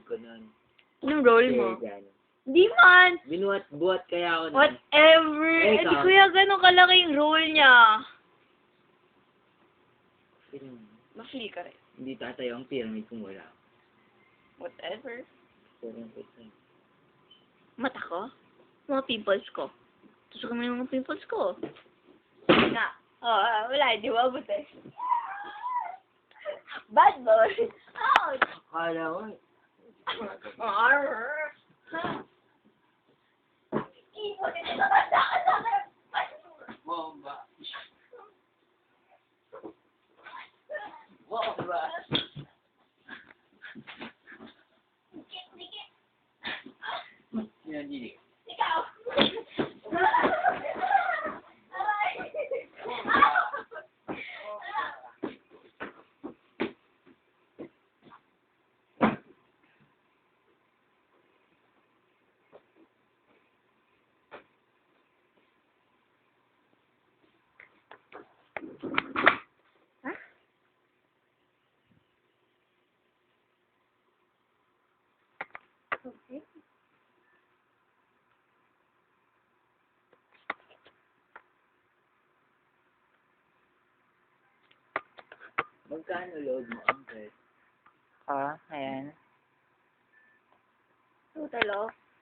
ko nun. Anong role mo? Dyan. Di man! Buhat kaya ako nun. Whatever! Eh, Eh, di ikaw? kuya, gano'ng kalaki yung role niya. Mafili ka rin. Hindi tatayo ang pyramid kung wala ako. Whatever. Pero ito. Mata ko? Mga pimples ko. Tusukan mo yung mga pimples ko. Na. Wala, di ba buti? Bad boy! Ouch! Akala ko. Ibo, dito ka sa akin! Bomba. Bomba. Dikit! Yan, Gigi. Ikaw! Okay. Magkano load mo, Uncle? Ayan. Total of